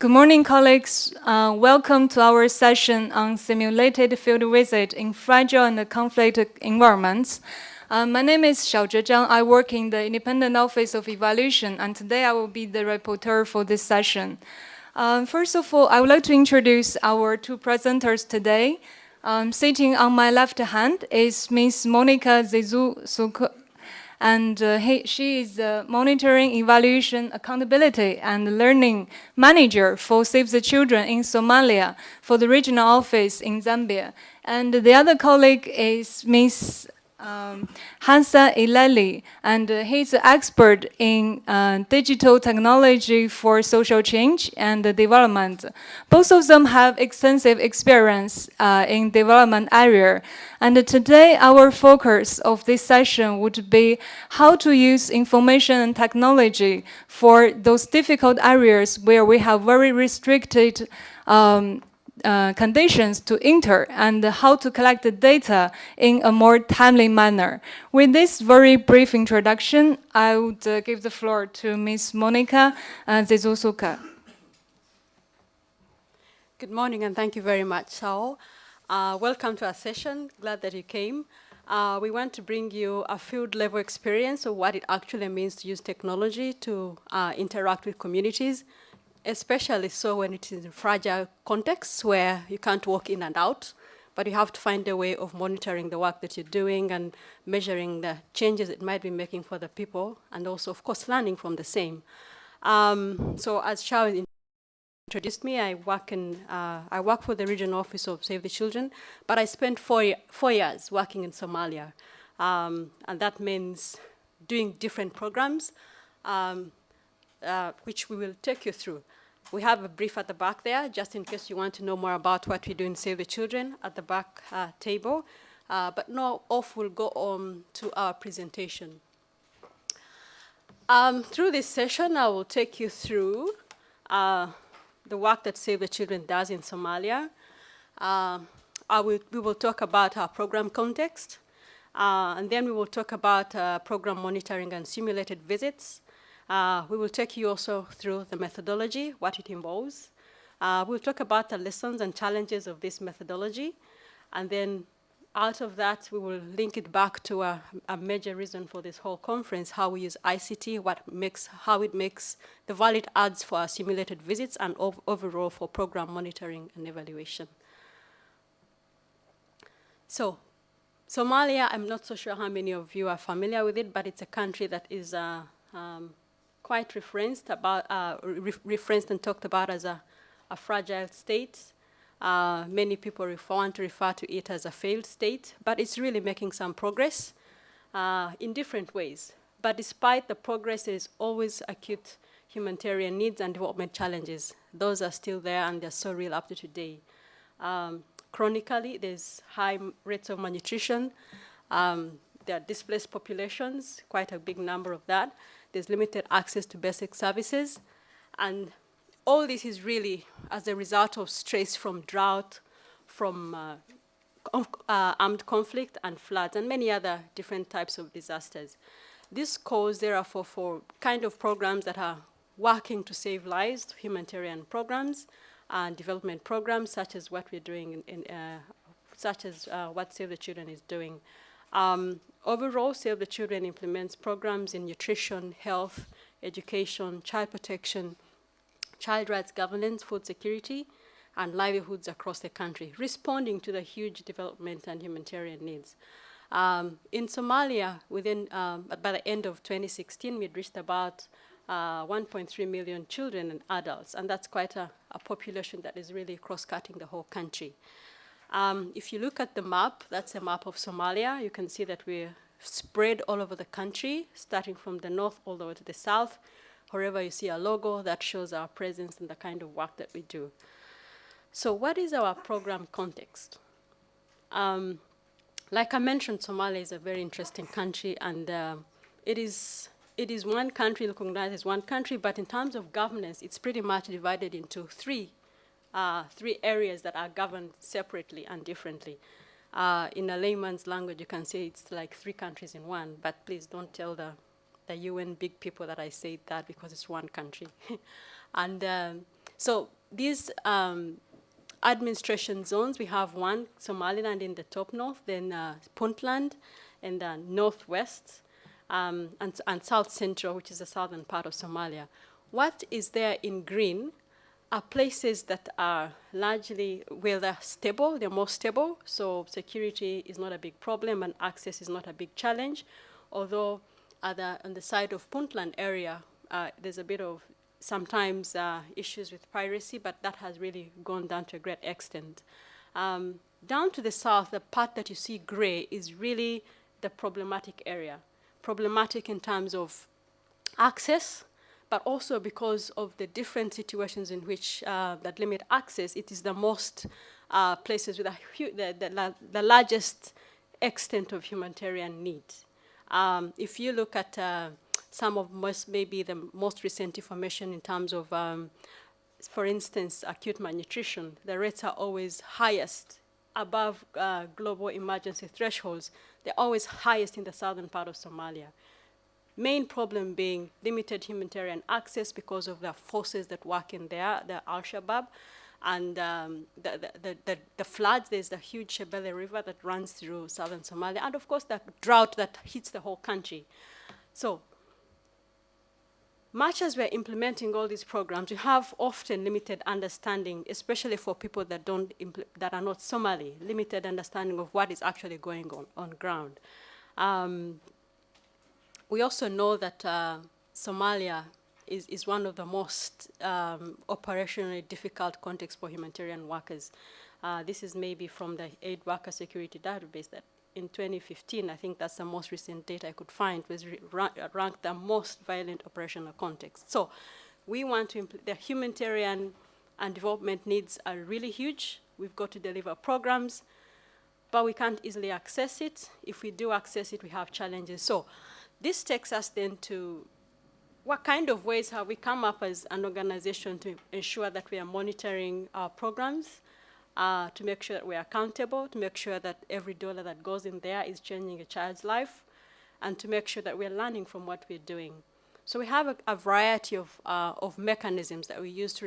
Good morning, colleagues. Welcome to our session on simulated field visit in fragile and conflict environments. My name is Xiaozhe Zhang. I work in the Independent Office of Evaluation, and today I will be the rapporteur for this session. First of all, I would like to introduce our two presenters today. Sitting on my left hand is Ms. Monica Zikusooka, and she is the Monitoring, Evaluation, Accountability and Learning Manager for Save the Children in Somalia for the regional office in Zambia. And the other colleague is Ms. Hassan Ileli, and he's an expert in digital technology for social change and development. Both of them have extensive experience in development area. And today, our focus of this session would be how to use information and technology for those difficult areas where we have very restricted conditions to enter, and how to collect the data in a more timely manner. With this very brief introduction, I would give the floor to Ms. Monica Zikusooka. Good morning, and thank you very much, Xiao. Welcome to our session. Glad that you came. We want to bring you a field-level experience of what it actually means to use technology to interact with communities, especially so when it is in fragile contexts where you can't walk in and out, but you have to find a way of monitoring the work that you're doing and measuring the changes it might be making for the people, and also, of course, learning from the same. So as Xiao introduced me, I work for the regional office of Save the Children, but I spent four years working in Somalia, and that means doing different programs, which we will take you through. We have a brief at the back there, just in case you want to know more about what we do in Save the Children at the back table. But now off we'll go on to our presentation. Through this session, I will take you through the work that Save the Children does in Somalia. We will talk about our program context, and then we will talk about program monitoring and simulated visits. We will take you also through the methodology, what it involves. We'll talk about the lessons and challenges of this methodology. And then out of that, we will link it back to a major reason for this whole conference, how we use ICT, how it makes the valid adds for our simulated visits and overall for program monitoring and evaluation. So, Somalia, I'm not so sure how many of you are familiar with it, but it's a country that is quite referenced and talked about as a fragile state. Many people want to refer to it as a failed state, but it's really making some progress in different ways. But despite the progress, there is always acute humanitarian needs and development challenges. Those are still there, and they're so real up to today. Chronically, there's high rates of malnutrition. There are displaced populations, quite a big number of that. There's limited access to basic services. And all this is really as a result of stress from drought, from armed conflict and floods, and many other different types of disasters. This calls, therefore, for kind of programs that are working to save lives, humanitarian programs and development programs, such as what we're doing, what Save the Children is doing. Overall, Save the Children implements programs in nutrition, health, education, child protection, child rights governance, food security, and livelihoods across the country, responding to the huge development and humanitarian needs. In Somalia, by the end of 2016, we'd reached about 1.3 million children and adults, and that's quite a population that is really cross-cutting the whole country. If you look at the map, that's a map of Somalia. You can see that we're spread all over the country, starting from the north all the way to the south. Wherever you see a logo, that shows our presence and the kind of work that we do. So what is our program context? Like I mentioned, Somalia is a very interesting country, and it is one country, recognized as one country, but in terms of governance, it's pretty much divided into three areas that are governed separately and differently. In a layman's language, you can say it's like three countries in one, but please don't tell the UN big people that I say that, because it's one country. And So these administration zones, we have one, Somaliland in the top north, then Puntland in the northwest, and South Central, which is the southern part of Somalia. What is there in green are places that are largely, well, they're stable, they're more stable, so security is not a big problem and access is not a big challenge, although on the side of Puntland area, there's a bit of sometimes issues with piracy, but that has really gone down to a great extent. Down to the south, the part that you see gray is really the problematic area. Problematic in terms of access, but also because of the different situations in which that limit access, it is the most places with the largest extent of humanitarian need. If you look at some of maybe the most recent information in terms of, for instance, acute malnutrition, the rates are always highest above global emergency thresholds. They're always highest in the southern part of Somalia. Main problem being limited humanitarian access because of the forces that work in there, the Al-Shabaab, and the floods. There's the huge Shebele River that runs through southern Somalia, and of course the drought that hits the whole country. So much as we're implementing all these programs, we have often limited understanding, especially for people that that are not Somali, limited understanding of what is actually going on ground. We also know that Somalia is one of the most operationally difficult contexts for humanitarian workers. This is maybe from the Aid Worker Security Database that in 2015, I think that's the most recent data I could find, was ranked the most violent operational context. So we want to, the humanitarian and development needs are really huge. We've got to deliver programs, but we can't easily access it. If we do access it, we have challenges. So this takes us then to what kind of ways have we come up as an organization to ensure that we are monitoring our programs, to make sure that we are accountable, to make sure that every dollar that goes in there is changing a child's life, and to make sure that we're learning from what we're doing. So we have a variety of mechanisms that we use to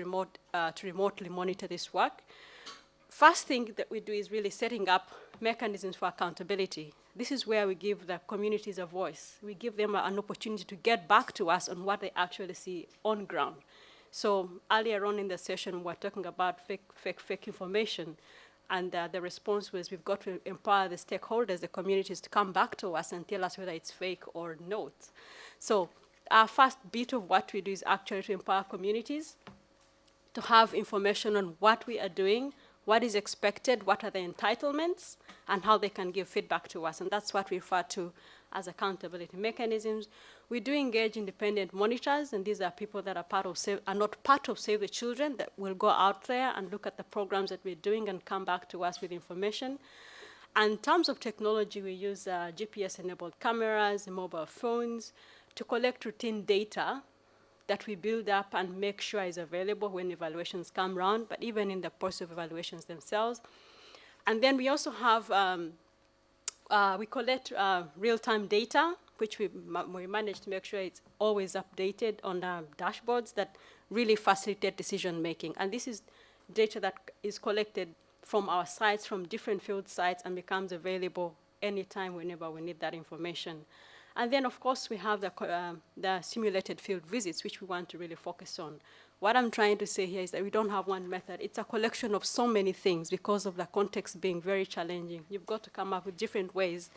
remotely monitor this work. First thing that we do is really setting up mechanisms for accountability. This is where we give the communities a voice. We give them an opportunity to get back to us on what they actually see on ground. So earlier on in the session, we were talking about fake information, and the response was we've got to empower the stakeholders, the communities, to come back to us and tell us whether it's fake or not. So our first bit of what we do is actually to empower communities to have information on what we are doing, what is expected, what are the entitlements, and how they can give feedback to us. And that's what we refer to as accountability mechanisms. We do engage independent monitors, and these are people that are not part of Save the Children, that will go out there and look at the programs that we're doing and come back to us with information. And in terms of technology, we use GPS-enabled cameras and mobile phones to collect routine data that we build up and make sure is available when evaluations come around, but even in the process of evaluations themselves. And then we also have, we collect real-time data, which we manage to make sure it's always updated on the dashboards that really facilitate decision-making. And this is data that is collected from our sites, from different field sites, and becomes available anytime, whenever we need that information. And then, of course, we have the simulated field visits, which we want to really focus on. What I'm trying to say here is that we don't have one method. It's a collection of so many things because of the context being very challenging. You've got to come up with different ways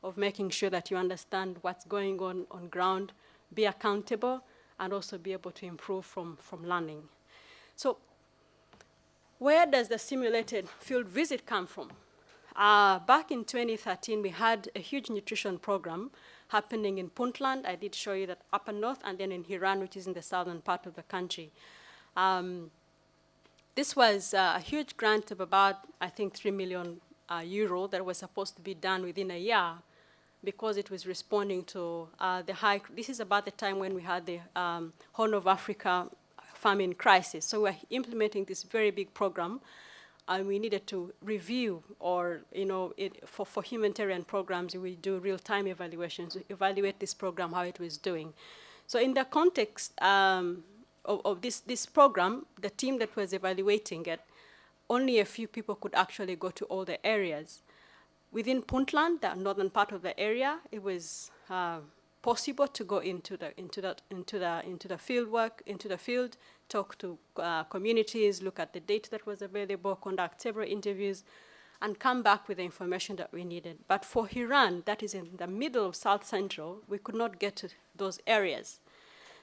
of making sure that you understand what's going on ground, be accountable, and also be able to improve from learning. So where does the simulated field visit come from? Back in 2013, we had a huge nutrition program happening in Puntland. I did show you that upper north, and then in Hiran, which is in the southern part of the country. This was a huge grant of about, I think, 3 million euro that was supposed to be done within a year because it was responding to this is about the time when we had the Horn of Africa famine crisis. So we're implementing this very big program, and we needed to review, or for humanitarian programs, we do real-time evaluations, evaluate this program, how it was doing. So in the context of this program, the team that was evaluating it, only a few people could actually go to all the areas. Within Puntland, the northern part of the area, it was possible to go into the field work, into the field, talk to communities, look at the data that was available, conduct several interviews, and come back with the information that we needed. But for Hiran, that is in the middle of South Central, we could not get to those areas.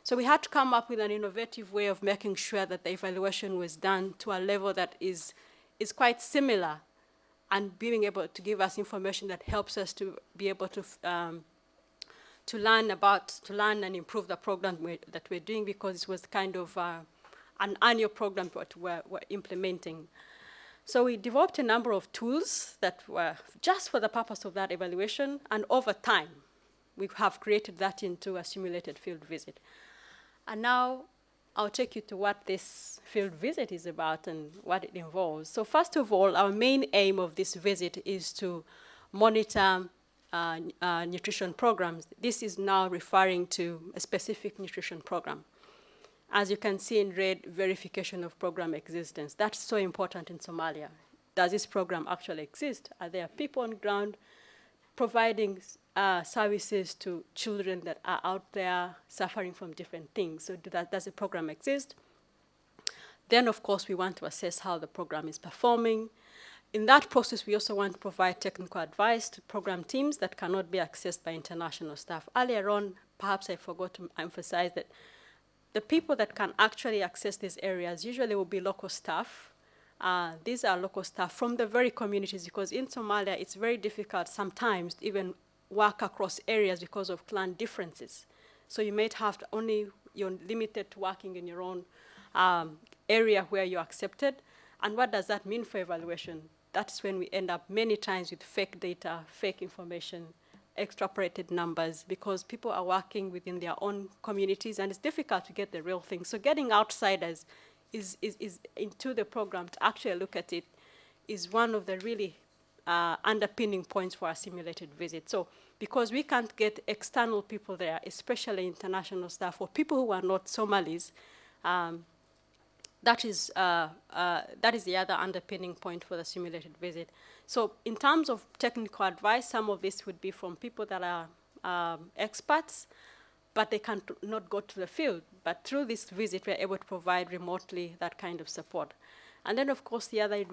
So we had to come up with an innovative way of making sure that the evaluation was done to a level that is quite similar, and being able to give us information that helps us to be able to learn and improve the program that we're doing, because it was kind of an annual program that we're implementing. So we developed a number of tools that were just for the purpose of that evaluation, and over time, we have created that into a simulated field visit. And now I'll take you to what this field visit is about and what it involves. So first of all, our main aim of this visit is to monitor nutrition programs. This is now referring to a specific nutrition program. As you can see in red, verification of program existence. That's so important in Somalia. Does this program actually exist? Are there people on ground providing services to children that are out there suffering from different things? So does the program exist? Then, of course, we want to assess how the program is performing. In that process, we also want to provide technical advice to program teams that cannot be accessed by international staff. Earlier on, perhaps I forgot to emphasize that the people that can actually access these areas usually will be local staff. These are local staff from the very communities, because in Somalia, it's very difficult sometimes to even work across areas because of clan differences. So you might have to you're limited to working in your own area where you're accepted. And what does that mean for evaluation? That's when we end up many times with fake data, fake information, extrapolated numbers, because people are working within their own communities, and it's difficult to get the real thing. So getting outsiders is into the program to actually look at it is one of the really underpinning points for a simulated visit. So because we can't get external people there, especially international staff or people who are not Somalis, that is the other underpinning point for the simulated visit. So in terms of technical advice, some of this would be from people that are experts, but they not go to the field. But through this visit, we're able to provide remotely that kind of support. And then, of course, the other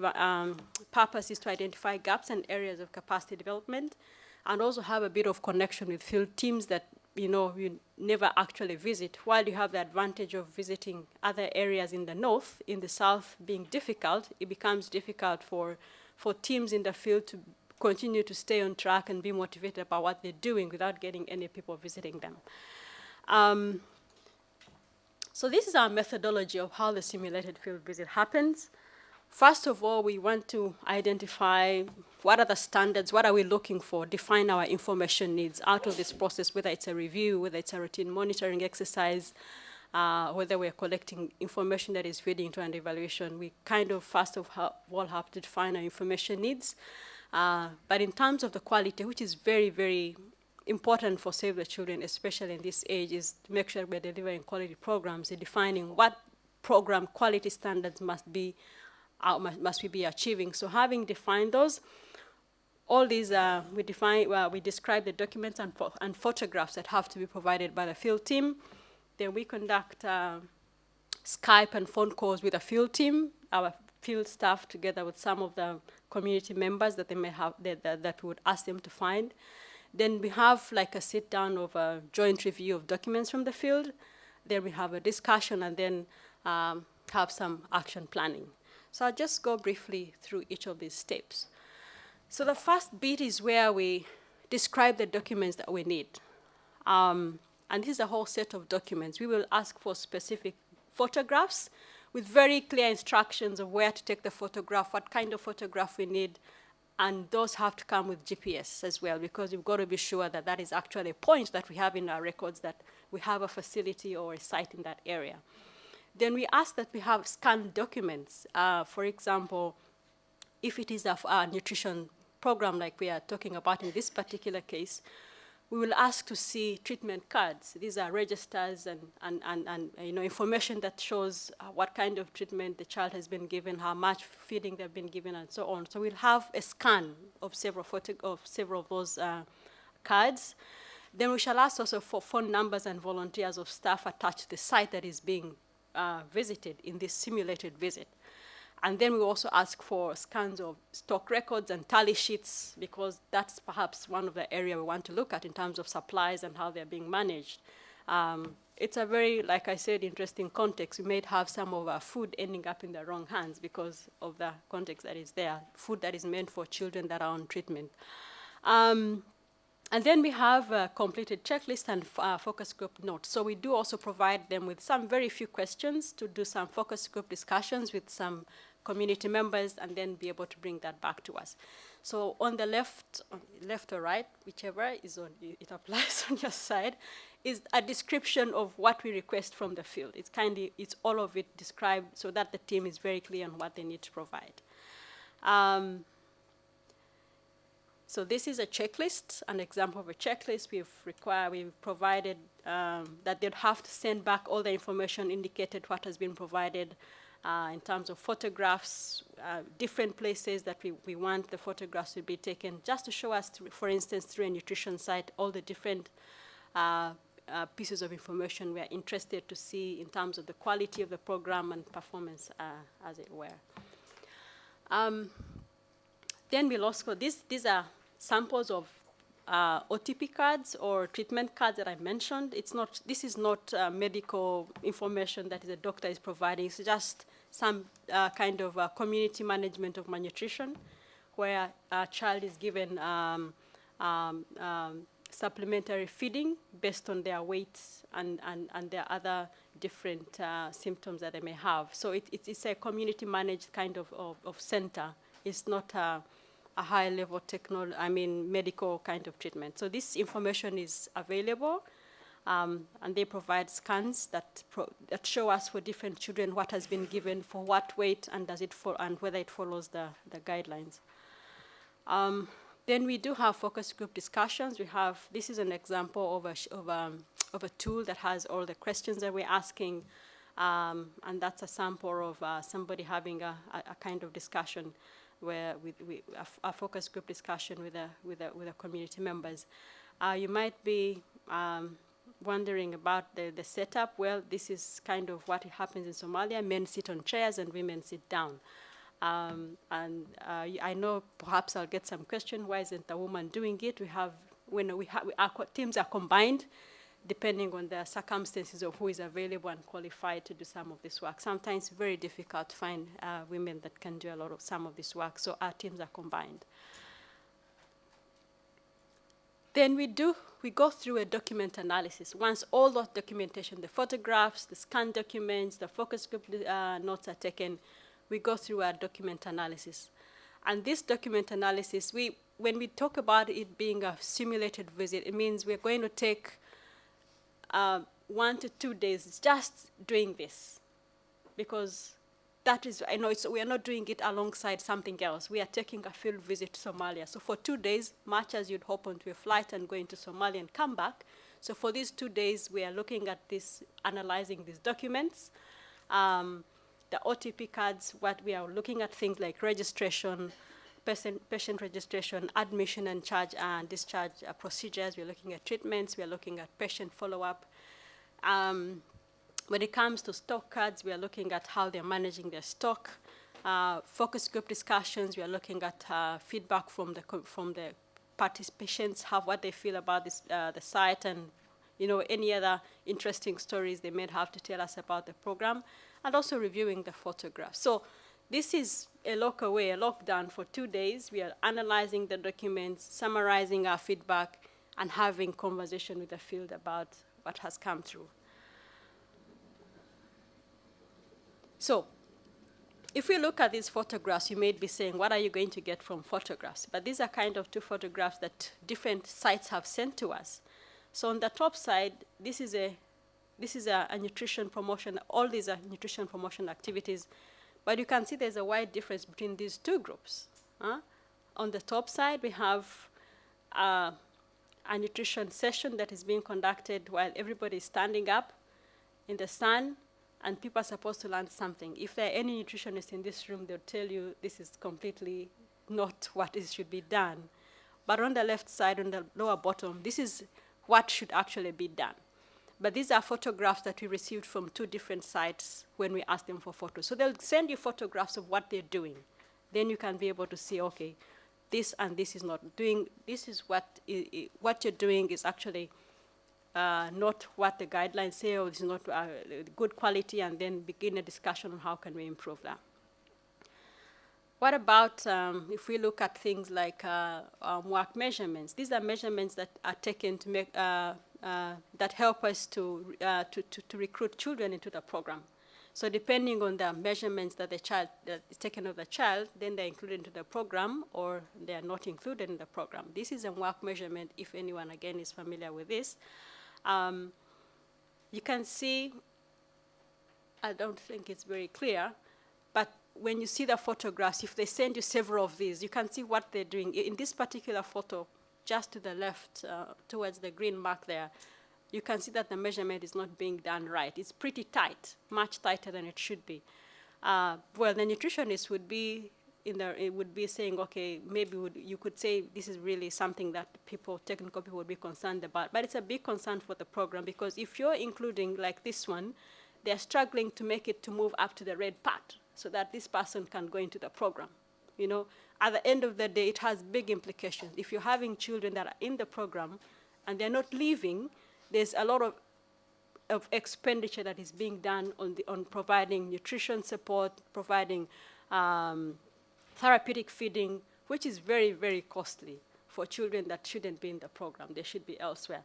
purpose is to identify gaps and areas of capacity development, and also have a bit of connection with field teams that you never actually visit. While you have the advantage of visiting other areas in the north, in the south being difficult, it becomes difficult for teams in the field to continue to stay on track and be motivated about what they're doing without getting any people visiting them. So this is our methodology of how the simulated field visit happens. First of all, we want to identify what are the standards, what are we looking for, define our information needs out of this process, whether it's a review, whether it's a routine monitoring exercise, whether we're collecting information that is feeding into an evaluation. We kind of first of all have to define our information needs. But in terms of the quality, which is very, very important for Save the Children, especially in this age, is to make sure we're delivering quality programs and defining what program quality standards must we be achieving. So having defined those, all these, we describe the documents and photographs that have to be provided by the field team. Then we conduct Skype and phone calls with the field team, our field staff, together with some of the community members that they may have, that we would ask them to find. Then we have like a sit down of a joint review of documents from the field. Then we have a discussion, and then have some action planning. So I'll just go briefly through each of these steps. So the first bit is where we describe the documents that we need. And this is a whole set of documents. We will ask for specific photographs with very clear instructions of where to take the photograph, what kind of photograph we need, and those have to come with GPS as well, because we've got to be sure that that is actually a point that we have in our records, that we have a facility or a site in that area. Then we ask that we have scanned documents. For example, if it is a nutrition program like we are talking about in this particular case, we will ask to see treatment cards. These are registers and information that shows what kind of treatment the child has been given, how much feeding they've been given, and so on. So we'll have a scan of several of those cards. Then we shall ask also for phone numbers and volunteers of staff attached to the site that is being visited in this simulated visit. And then we also ask for scans of stock records and tally sheets, because that's perhaps one of the areas we want to look at in terms of supplies and how they're being managed. It's a very, like I said, interesting context. We may have some of our food ending up in the wrong hands because of the context that is there, food that is meant for children that are on treatment. And then we have a completed checklist and focus group notes. So we do also provide them with some very few questions to do some focus group discussions with some community members, and then be able to bring that back to us. So on the left or right, whichever is on, it applies on your side, is a description of what we request from the field. It's all of it described so that the team is very clear on what they need to provide. So this is a checklist, an example of a checklist we've provided that they'd have to send back all the information indicated what has been provided in terms of photographs, different places that we want the photographs to be taken, just to show us, for instance, through a nutrition site, all the different pieces of information we are interested to see in terms of the quality of the program and performance, as it were. Then we'll also, these are samples of OTP cards or treatment cards that I mentioned. This is not medical information that the doctor is providing. It's just some kind of community management of malnutrition, where a child is given supplementary feeding based on their weight and their other different symptoms that they may have. So it's a community managed kind of center. It's not a high-level medical kind of treatment. So this information is available, and they provide scans that show us for different children what has been given for what weight and and whether it follows the guidelines. Then we do have focus group discussions. This is an example of a tool that has all the questions that we're asking, and that's a sample of somebody having a kind of discussion where a focus group discussion with the community members. You might be wondering about the setup. Well, this is kind of what happens in Somalia. Men sit on chairs and women sit down. I know perhaps I'll get some question, why isn't a woman doing it? Our teams are combined depending on the circumstances of who is available and qualified to do some of this work. Sometimes it's very difficult to find women that can do some of this work, so our teams are combined. Then we go through a document analysis. Once all those documentation, the photographs, the scanned documents, the focus group notes are taken, we go through a document analysis. And this document analysis, when we talk about it being a simulated visit, it means we're going to take 1 to 2 days just doing this, because that is, we are not doing it alongside something else. We are taking a field visit to Somalia. So for 2 days, much as you'd hop onto a flight and go into Somalia and come back, so for these 2 days, we are looking at this, analyzing these documents, the OTP cards. What we are looking at things like registration, patient registration, admission and charge and discharge procedures. We're looking at treatments. We're looking at patient follow-up. When it comes to stock cards, we are looking at how they're managing their stock. Focus group discussions, we are looking at feedback from the participants, what they feel about the site, and any other interesting stories they may have to tell us about the program, and also reviewing the photographs. So this is a lockdown for 2 days. We are analyzing the documents, summarizing our feedback, and having conversation with the field about what has come through. So if we look at these photographs, you may be saying, what are you going to get from photographs? But these are kind of 2 photographs that different sites have sent to us. So on the top side, this is a nutrition promotion. All these are nutrition promotion activities. But you can see there's a wide difference between these 2 groups. On the top side, we have a nutrition session that is being conducted while everybody is standing up in the sun, and people are supposed to learn something. If there are any nutritionists in this room, they'll tell you this is completely not what should be done. But on the left side, on the lower bottom, this is what should actually be done. But these are photographs that we received from 2 different sites when we asked them for photos. So they'll send you photographs of what they're doing. Then you can be able to see, okay, this and this is not doing, this is what you're doing is actually not what the guidelines say, or it's not good quality, and then begin a discussion on how can we improve that. What about if we look at things like work measurements? These are measurements that are taken to make, that help us to recruit children into the program. So depending on the measurements that that is taken of the child, then they're included into the program, or they are not included in the program. This is a work measurement, if anyone, again, is familiar with this. You can see, I don't think it's very clear, but when you see the photographs, if they send you several of these, you can see what they're doing. In this particular photo, just to the left, towards the green mark there, you can see that the measurement is not being done right. It's pretty tight, much tighter than it should be. Well, the nutritionist would be saying, okay, maybe you could say this is really something that technical people would be concerned about. But it's a big concern for the program, because if you're including, like this one, they're struggling to make it to move up to the red part so that this person can go into the program. You know, at the end of the day, it has big implications. If you're having children that are in the program and they're not leaving, there's a lot of expenditure that is being done on providing nutrition support, providing therapeutic feeding, which is very, very costly for children that shouldn't be in the program. They should be elsewhere.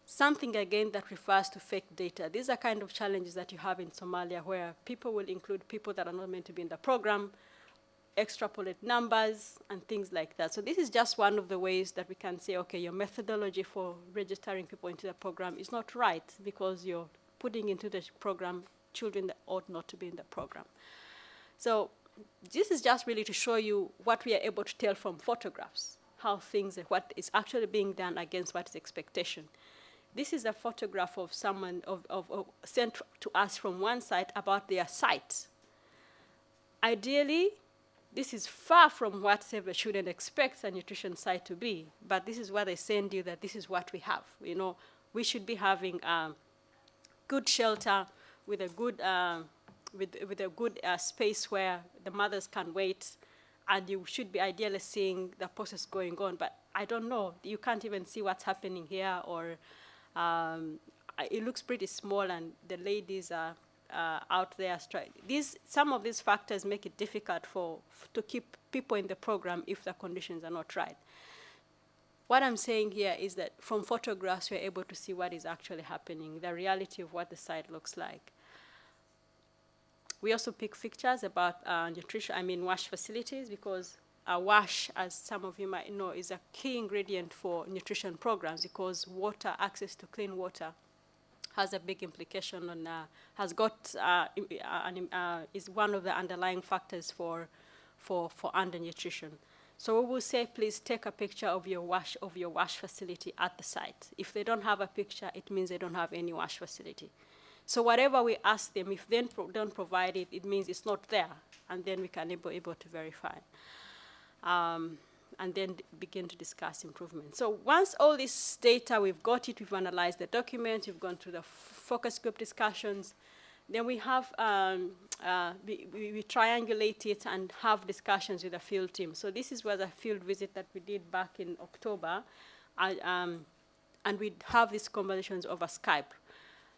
Something, again, that refers to fake data. These are kind of challenges that you have in Somalia, where people will include people that are not meant to be in the program, extrapolate numbers, and things like that. So this is just one of the ways that we can say, okay, your methodology for registering people into the program is not right, because you're putting into the program children that ought not to be in the program. So this is just really to show you what we are able to tell from photographs, how things, what is actually being done against what is expectation. This is a photograph of someone sent to us from one site about their site. Ideally, this is far from what Save the Children expects a nutrition site to be, but this is what they send you, that this is what we have. You know, we should be having good shelter with a good space where the mothers can wait, and you should be ideally seeing the process going on. But I don't know, you can't even see what's happening here, or it looks pretty small, and the ladies are out there. Some of these factors make it difficult to keep people in the program if the conditions are not right. What I'm saying here is that from photographs, we're able to see what is actually happening, the reality of what the site looks like. We also pick pictures about WASH facilities, because WASH, as some of you might know, is a key ingredient for nutrition programs, because water, access to clean water, has a big implication on, is one of the underlying factors for undernutrition. So we will say, please take a picture of your WASH facility at the site. If they don't have a picture, it means they don't have any WASH facility. So whatever we ask them, if they don't provide it, it means it's not there, and then we can be able to verify. And then begin to discuss improvements. So once all this data, we've got it, we've analyzed the document, we've gone through the focus group discussions, then we have, we triangulate it and have discussions with the field team. So this was a field visit that we did back in October, and we have these conversations over Skype.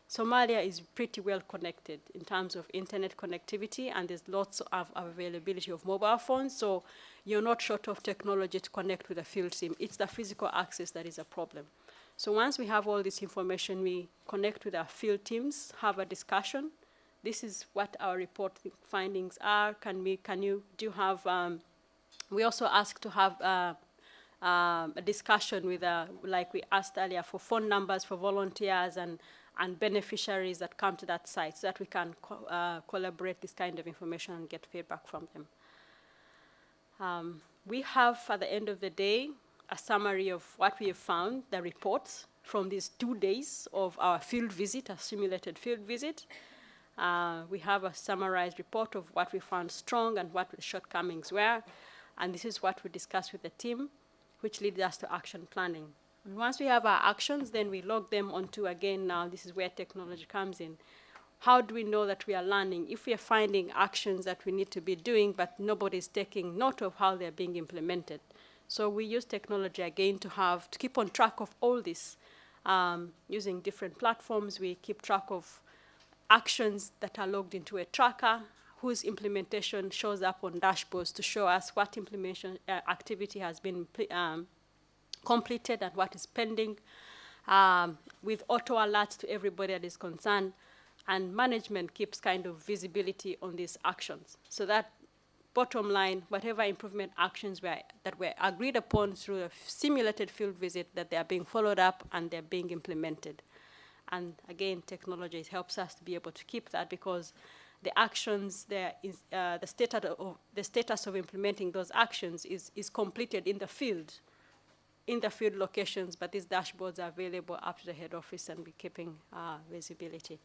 Somalia is pretty well connected in terms of internet connectivity, and there's lots of availability of mobile phones, so you're not short of technology to connect with the field team. It's the physical access that is a problem. So once we have all this information, we connect with our field teams, have a discussion. This is what our report findings are. We also ask to have a discussion with, like we asked earlier, for phone numbers for volunteers and beneficiaries that come to that site, so that we can collaborate this kind of information and get feedback from them. We have, at the end of the day, a summary of what we have found, the reports from these 2 days of our field visit, a simulated field visit. We have a summarized report of what we found strong and what the shortcomings were. And this is what we discussed with the team, which leads us to action planning. And once we have our actions, then we log them onto, again, now this is where technology comes in. How do we know that we are learning? If we are finding actions that we need to be doing, but nobody's taking note of how they're being implemented. So we use technology again to keep on track of all this. Using different platforms, we keep track of actions that are logged into a tracker, whose implementation shows up on dashboards to show us what implementation activity has been completed and what is pending, with auto alerts to everybody that is concerned. And management keeps kind of visibility on these actions. So that bottom line, whatever improvement actions that were agreed upon through a simulated field visit, that they are being followed up and they're being implemented. And again, technology helps us to be able to keep that, because the actions, the status of implementing those actions is completed in the field locations, but these dashboards are available up to the head office, and we're keeping visibility.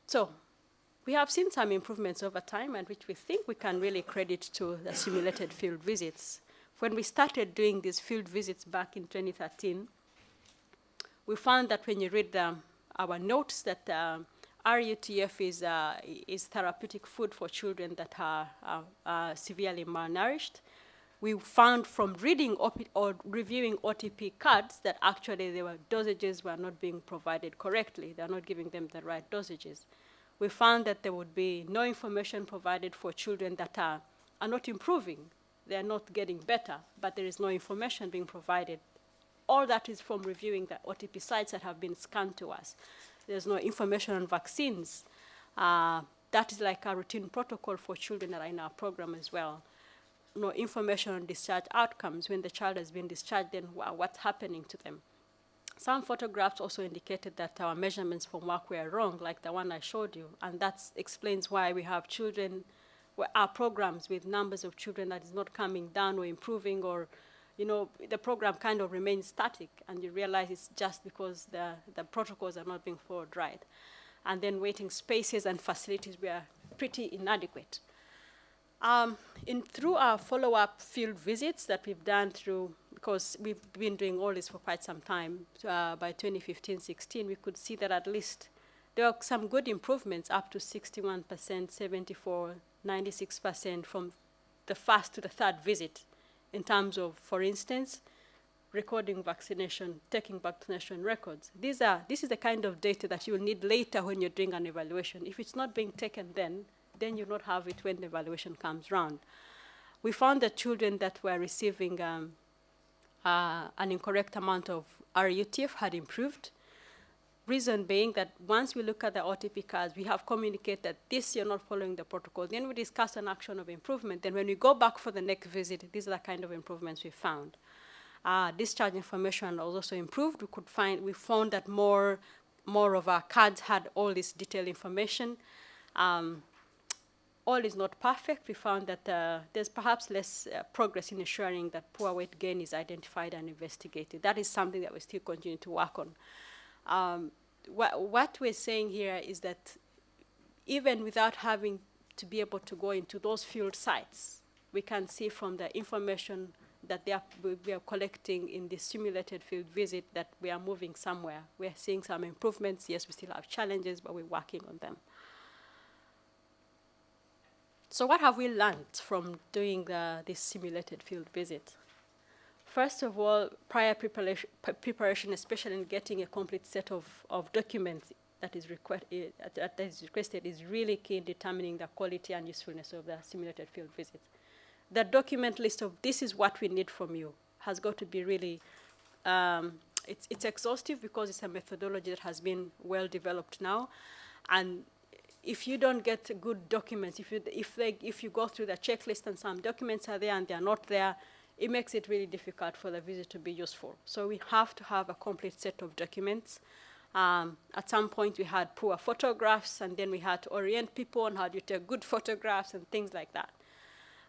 So we have seen some improvements over time, and which we think we can really credit to the simulated field visits. When we started doing these field visits back in 2013, we found that when you read our notes that RUTF is therapeutic food for children that are severely malnourished. We found from reading or reviewing OTP cards that actually dosages were not being provided correctly. They're not giving them the right dosages. We found that there would be no information provided for children that are not improving. They're not getting better, but there is no information being provided. All that is from reviewing the OTP sites that have been scanned to us. There's no information on vaccines. That is like a routine protocol for children that are in our program as well. No information on discharge outcomes. When the child has been discharged, then what's happening to them. Some photographs also indicated that our measurements from work were wrong, like the one I showed you, and that explains why we have our programs with numbers of children that is not coming down or improving, or the program kind of remains static, and you realize it's just because the protocols are not being followed right. And then waiting spaces and facilities were pretty inadequate. Through our follow-up field visits that we've done because we've been doing all this for quite some time, by 2015-16, we could see that at least there are some good improvements, up to 61%, 74%, 96% from the first to the third visit, in terms of, for instance, recording vaccination, taking vaccination records. This is the kind of data that you'll need later when you're doing an evaluation. If it's not being taken then you'll not have it when the evaluation comes round. We found that children that were receiving an incorrect amount of RUTF had improved. Reason being that once we look at the OTP cards, we have communicated that this you're not following the protocol. Then we discuss an action of improvement. Then when we go back for the next visit, these are the kind of improvements we found. Discharge information was also improved. We found that more of our cards had all this detailed information. All is not perfect. We found that there's perhaps less progress in ensuring that poor weight gain is identified and investigated. That is something that we still continue to work on. What we're saying here is that even without having to be able to go into those field sites, we can see from the information that we are collecting in the simulated field visit that we are moving somewhere. We're seeing some improvements. Yes, we still have challenges, but we're working on them. So what have we learned from doing this simulated field visit? First of all, prior preparation, especially in getting a complete set of documents that is requested, is really key in determining the quality and usefulness of the simulated field visit. The document list of this is what we need from you has got to be really, it's exhaustive because it's a methodology that has been well developed now. And if you don't get good documents, if you go through the checklist and some documents are there and they're not there, it makes it really difficult for the visit to be useful. So we have to have a complete set of documents. At some point we had poor photographs, and then we had to orient people on how you take good photographs and things like that.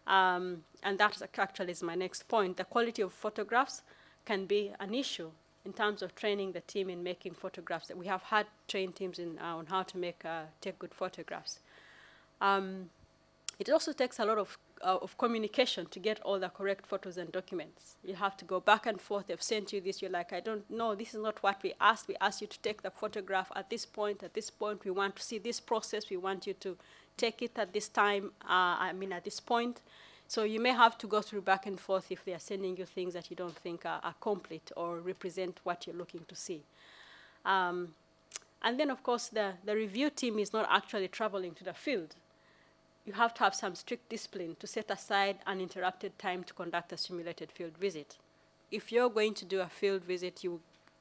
And that actually is my next point. The quality of photographs can be an issue in terms of training the team in making photographs. We have had trained teams on how to take good photographs. It also takes a lot of communication to get all the correct photos and documents. You have to go back and forth. They've sent you this. You're like, I don't know. This is not what we asked. We asked you to take the photograph at this point. At this point, we want to see this process. We want you to take it at this time, at this point. So you may have to go through back and forth if they are sending you things that you don't think are complete or represent what you're looking to see. And then, of course, the review team is not actually traveling to the field. You have to have some strict discipline to set aside uninterrupted time to conduct a simulated field visit. If you're going to do a field visit, you,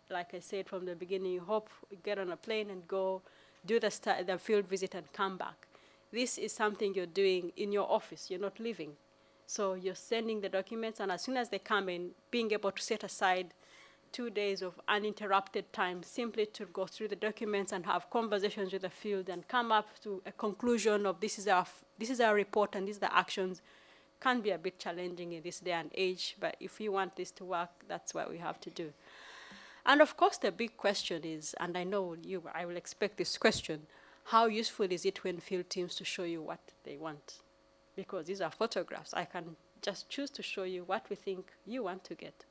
like I said from the beginning, you hope you get on a plane and go do the field visit and come back. This is something you're doing in your office. You're not leaving. So you're sending the documents, and as soon as they come in, being able to set aside 2 days of uninterrupted time simply to go through the documents and have conversations with the field and come up to a conclusion of this is our report and these are the actions can be a bit challenging in this day and age. But if you want this to work, that's what we have to do. And of course, the big question is, and I know I will expect this question, how useful is it when field teams to show you what they want? Because these are photographs. I can just choose to show you what we think you want to get.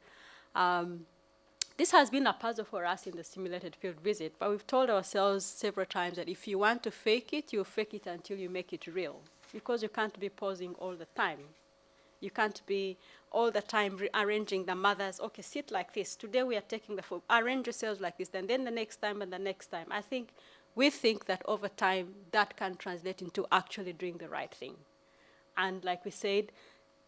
This has been a puzzle for us in the simulated field visit, but we've told ourselves several times that if you want to fake it, you fake it until you make it real, because you can't be posing all the time. You can't be all the time arranging the mothers, okay, sit like this. Today we are taking the photo, arrange yourselves like this, and then the next time and the next time. We think that over time, that can translate into actually doing the right thing. And like we said,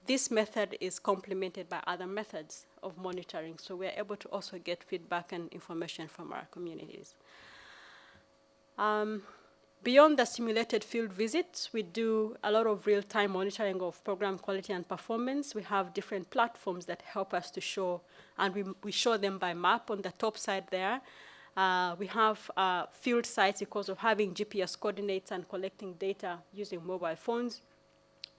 this method is complemented by other methods of monitoring, so we're able to also get feedback and information from our communities. Beyond the simulated field visits, we do a lot of real-time monitoring of program quality and performance. We have different platforms that help us to show, and we show them by map on the top side there. We have field sites because of having GPS coordinates and collecting data using mobile phones.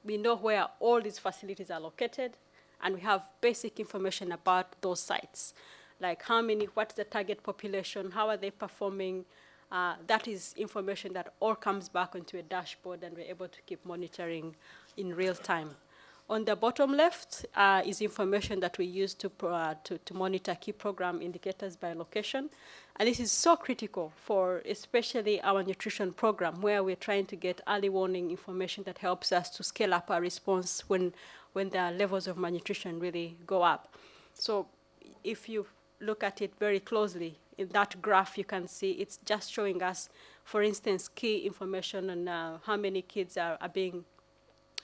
We know where all these facilities are located, and we have basic information about those sites, like what's the target population, how are they performing. That is information that all comes back onto a dashboard, and we're able to keep monitoring in real time. On the bottom left is information that we use to monitor key program indicators by location. And this is so critical for especially our nutrition program, where we're trying to get early warning information that helps us to scale up our response when the levels of malnutrition really go up. So if you look at it very closely, in that graph you can see it's just showing us, for instance, key information on how many kids are being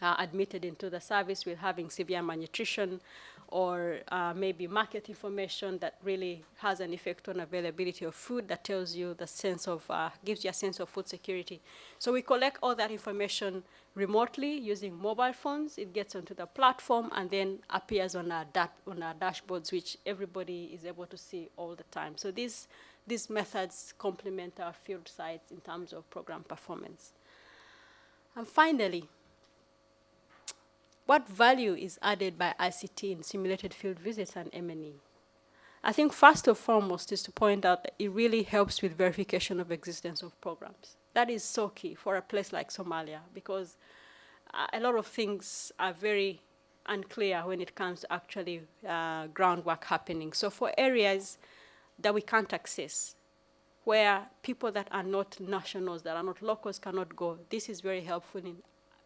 admitted into the service with having severe malnutrition, or maybe market information that really has an effect on availability of food, that tells you the sense of, gives you a sense of food security. So we collect all that information remotely using mobile phones. It gets onto the platform and then appears on our dashboards, which everybody is able to see all the time. So these methods complement our field sites in terms of program performance. And finally, what value is added by ICT in simulated field visits and M&E? I think first and foremost is to point out that it really helps with verification of existence of programs. That is so key for a place like Somalia, because a lot of things are very unclear when it comes to actually groundwork happening. So for areas that we can't access, where people that are not nationals, that are not locals cannot go, this is very helpful in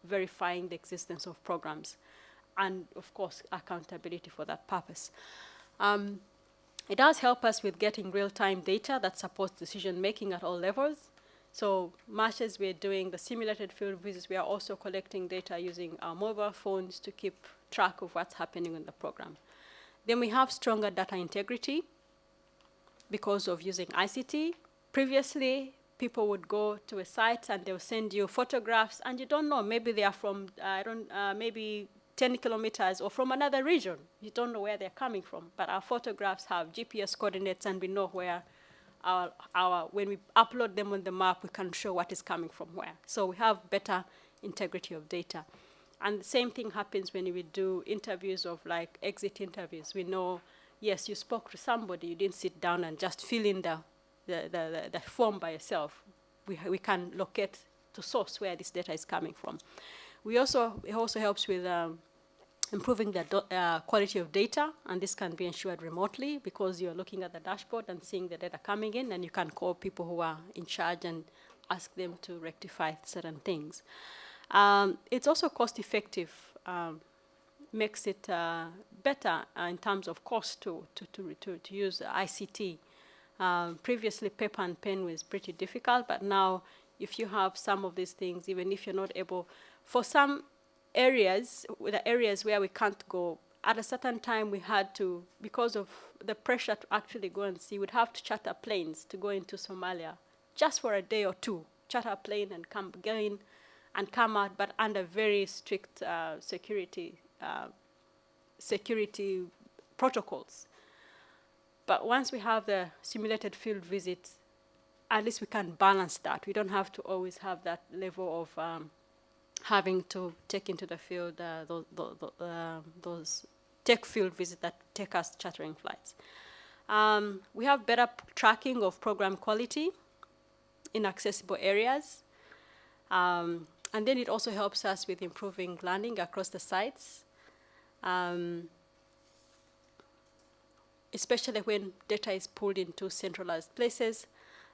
verifying the existence of programs, and of course accountability for that purpose. It does help us with getting real-time data that supports decision-making at all levels. So much as we're doing the simulated field visits, we are also collecting data using our mobile phones to keep track of what's happening in the program. Then we have stronger data integrity because of using ICT. Previously, people would go to a site and they'll send you photographs, and you don't know, maybe they are from, maybe 10 kilometers or from another region. You don't know where they're coming from, but our photographs have GPS coordinates, and we know where when we upload them on the map, we can show what is coming from where. So we have better integrity of data. And the same thing happens when we do interviews of like exit interviews. We know, yes, you spoke to somebody, you didn't sit down and just fill in the form by yourself. We can locate the source where this data is coming from. It also helps with improving the quality of data, and this can be ensured remotely because you're looking at the dashboard and seeing the data coming in, and you can call people who are in charge and ask them to rectify certain things. It's also cost-effective, makes it better in terms of cost to use ICT. Previously, paper and pen was pretty difficult, but now if you have some of these things, even if you're not able, for some areas, the areas where we can't go, at a certain time we had to, because of the pressure to actually go and see, we'd have to charter planes to go into Somalia just for a day or two, charter a plane and go in and come out, but under very strict security protocols. But once we have the simulated field visits, at least we can balance that. We don't have to always have that level of having to take into the field those tech field visits that take us chartering flights. We have better tracking of program quality in accessible areas. And then it also helps us with improving landing across the sites, especially when data is pulled into centralized places.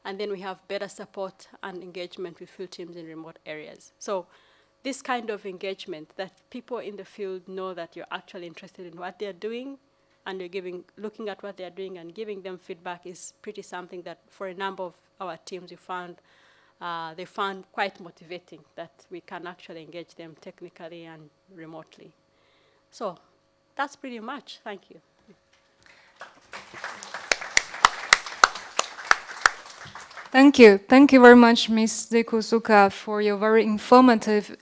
And then we have better support and engagement with field teams in remote areas. So this kind of engagement, that people in the field know that you're actually interested in what they're doing, and you're looking at what they're doing and giving them feedback, is pretty something that for a number of our teams they found quite motivating, that we can actually engage them technically and remotely. So that's pretty much. Thank you. Thank you. Thank you very much, Ms. Zikusooka, for your very informative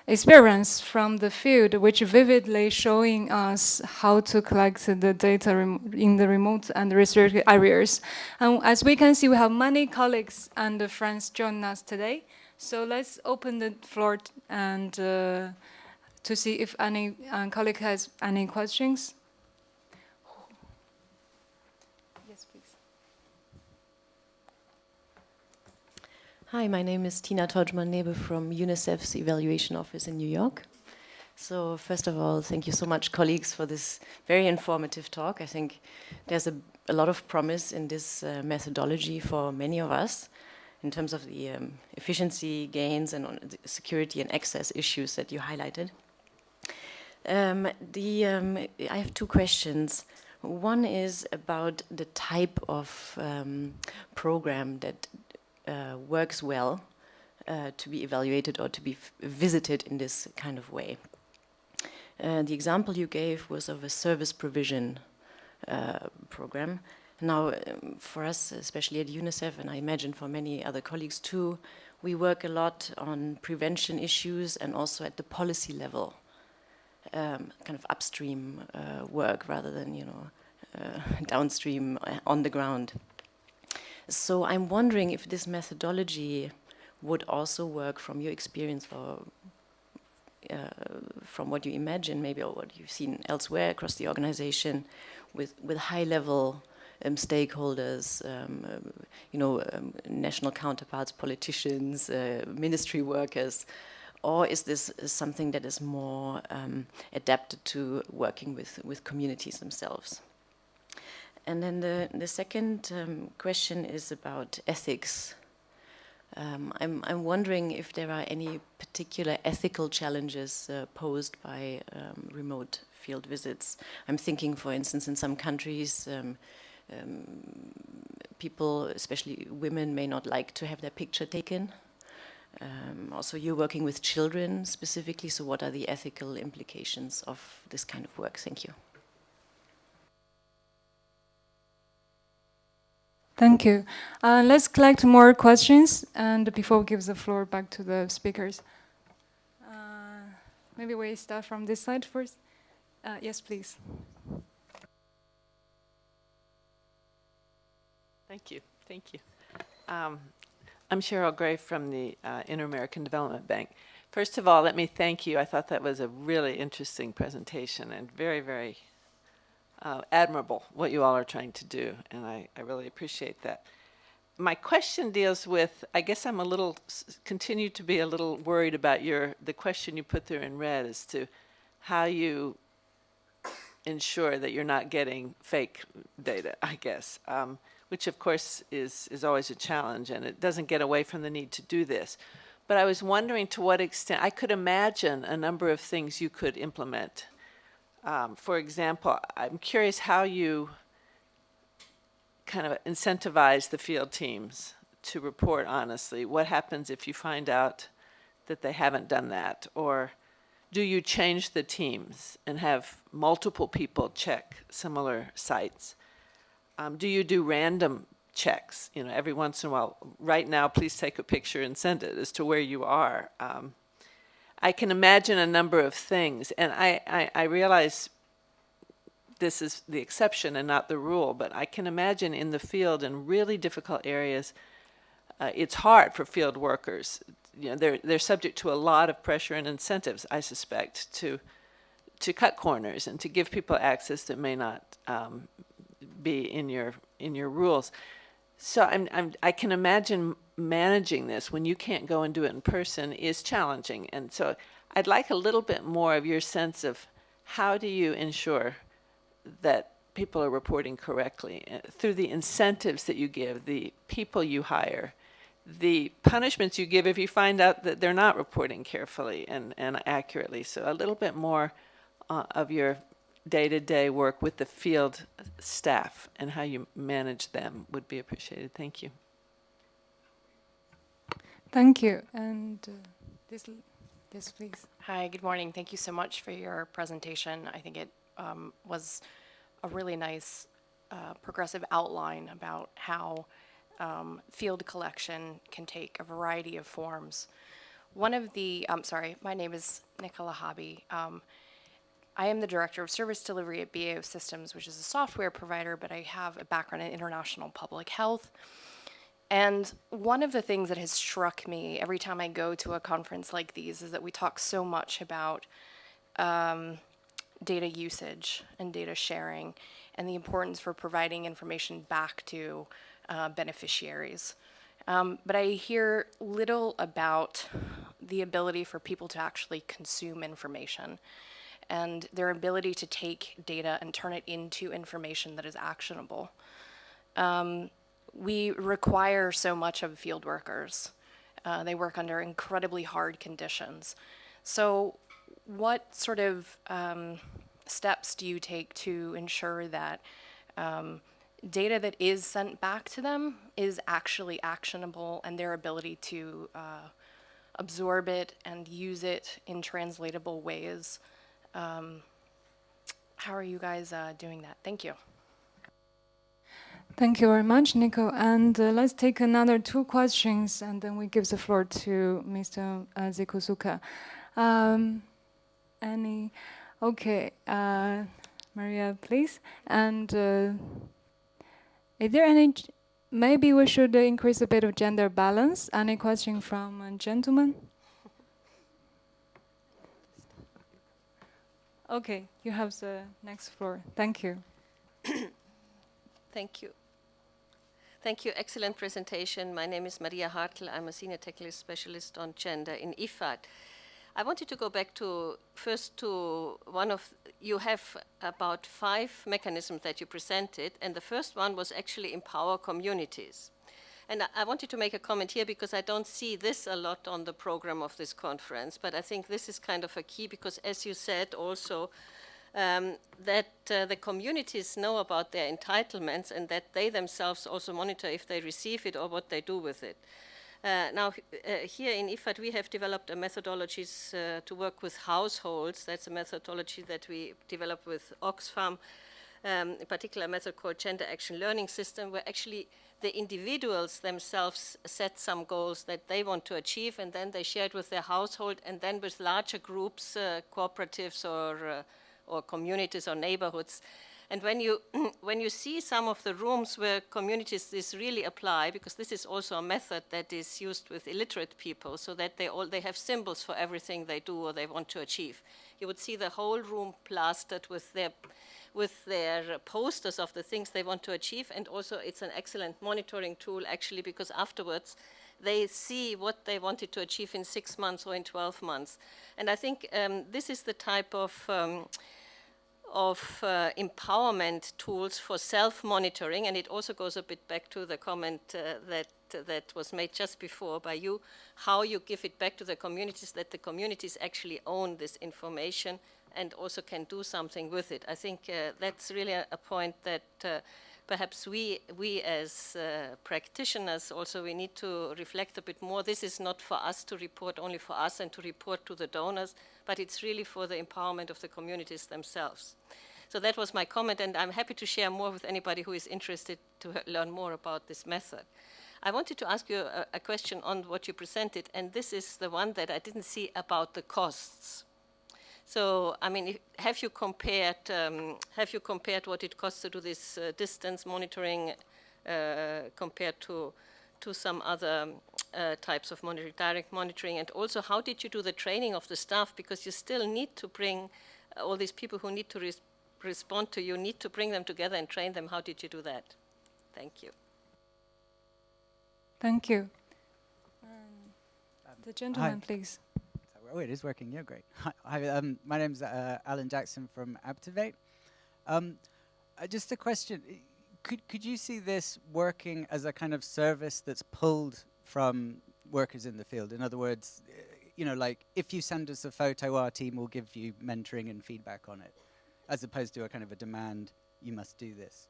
experience from the field, which vividly showing us how to collect the data in the remote and restricted areas. And as we can see, we have many colleagues and friends joining us today. So let's open the floor and to see if any colleague has any questions. Yes, please. Hi, my name is Tina Hodgman from UNICEF's Evaluation Office in New York. So first of all, thank you so much, colleagues, for this very informative talk. I think there's a lot of promise in this methodology for many of us in terms of the efficiency gains and the security and access issues that you highlighted. I have two questions. One is about the type of program that works well to be evaluated or to be visited in this kind of way. The example you gave was of a service provision program. Now, for us, especially at UNICEF, and I imagine for many other colleagues too, we work a lot on prevention issues and also at the policy level, kind of upstream work rather than, downstream on the ground. So I'm wondering if this methodology would also work from your experience or from what you imagine maybe, or what you've seen elsewhere across the organization with high-level stakeholders, national counterparts, politicians, ministry workers, or is this something that is more adapted to working with communities themselves? And then the second question is about ethics. I'm wondering if there are any particular ethical challenges posed by remote field visits. I'm thinking, for instance, in some countries, people, especially women, may not like to have their picture taken. Also, you're working with children specifically, so what are the ethical implications of this kind of work? Thank you. Thank you. Let's collect more questions, and before we give the floor back to the speakers. Maybe we start from this side first. Yes, please. Thank you. Thank you. I'm Cheryl Gray from the Inter-American Development Bank. First of all, let me thank you. I thought that was a really interesting presentation and very, very admirable what you all are trying to do, and I really appreciate that. My question deals with, I guess I'm continue to be a little worried about the question you put there in red as to how you ensure that you're not getting fake data, I guess, which of course is always a challenge, and it doesn't get away from the need to do this. But I was wondering to what extent, I could imagine a number of things you could implement. For example, I'm curious how you kind of incentivize the field teams to report honestly. What happens if you find out that they haven't done that? Or do you change the teams and have multiple people check similar sites? Do you do random checks, every once in a while? Right now, please take a picture and send it as to where you are. I can imagine a number of things, and I realize this is the exception and not the rule, but I can imagine in the field in really difficult areas, it's hard for field workers. They're subject to a lot of pressure and incentives, I suspect, to cut corners and to give people access that may not be in your rules. So I can imagine managing this when you can't go and do it in person is challenging. And so I'd like a little bit more of your sense of how do you ensure that people are reporting correctly through the incentives that you give, the people you hire, the punishments you give if you find out that they're not reporting carefully and accurately. So a little bit more of your day-to-day work with the field staff and how you manage them would be appreciated. Thank you. Thank you. And this please. Hi, good morning. Thank you so much for your presentation. I think it was a really nice progressive outline about how field collection can take a variety of forms. One of the, my name is Nicola Hobby. I am the Director of Service Delivery at BAO Systems, which is a software provider, but I have a background in international public health. And one of the things that has struck me every time I go to a conference like these is that we talk so much about data usage and data sharing and the importance for providing information back to beneficiaries. But I hear little about the ability for people to actually consume information and their ability to take data and turn it into information that is actionable. We require so much of field workers. They work under incredibly hard conditions. So what sort of steps do you take to ensure that data that is sent back to them is actually actionable and their ability to absorb it and use it in translatable ways? How are you guys doing that? Thank you. Thank you very much, Nico. And let's take another 2 questions, and then we give the floor to Mr. Zikusooka. Any? Okay, Maria, please. And is there any? Maybe we should increase a bit of gender balance. Any question from a gentleman? Okay, you have the next floor. Thank you. Thank you. Thank you. Excellent presentation. My name is Maria Hartl. I'm a senior technical specialist on gender in IFAD. I wanted to go back to one of, you have about 5 mechanisms that you presented, and the first one was actually empower communities. And I wanted to make a comment here because I don't see this a lot on the program of this conference, but I think this is kind of a key because, as you said also, that the communities know about their entitlements and that they themselves also monitor if they receive it or what they do with it. Here in IFAD, we have developed a methodologies to work with households. That's a methodology that we developed with Oxfam, a particular method called Gender Action Learning System, where actually the individuals themselves set some goals that they want to achieve, and then they share it with their household, and then with larger groups, cooperatives or communities or neighborhoods. And when you, when you see some of the rooms where communities this really apply, because this is also a method that is used with illiterate people, so that they have symbols for everything they do or they want to achieve. You would see the whole room plastered with their posters of the things they want to achieve, and also it's an excellent monitoring tool actually, because afterwards they see what they wanted to achieve in 6 months or in 12 months. And I think this is the type of empowerment tools for self-monitoring, and it also goes a bit back to the comment that was made just before by you, how you give it back to the communities, that the communities actually own this information and also can do something with it. I think that's really a point that perhaps we as practitioners also, we need to reflect a bit more. This is not for us to report only for us and to report to the donors, but it's really for the empowerment of the communities themselves. So that was my comment, and I'm happy to share more with anybody who is interested to learn more about this method. I wanted to ask you a question on what you presented, and this is the one that I didn't see about the costs. So, I mean, have you compared what it costs to do this distance monitoring compared to some other types of monitoring, direct monitoring, and also how did you do the training of the staff, because you still need to bring all these people who need to respond to you, need to bring them together and train them. How did you do that? Thank you. Thank you. The gentleman, please. Oh, it is working. Yeah, great. Hi, my name's Alan Jackson from Aptivate. Just a question. Could you see this working as a kind of service that's pulled from workers in the field? In other words, you know, like if you send us a photo, our team will give you mentoring and feedback on it, as opposed to a kind of a demand, you must do this.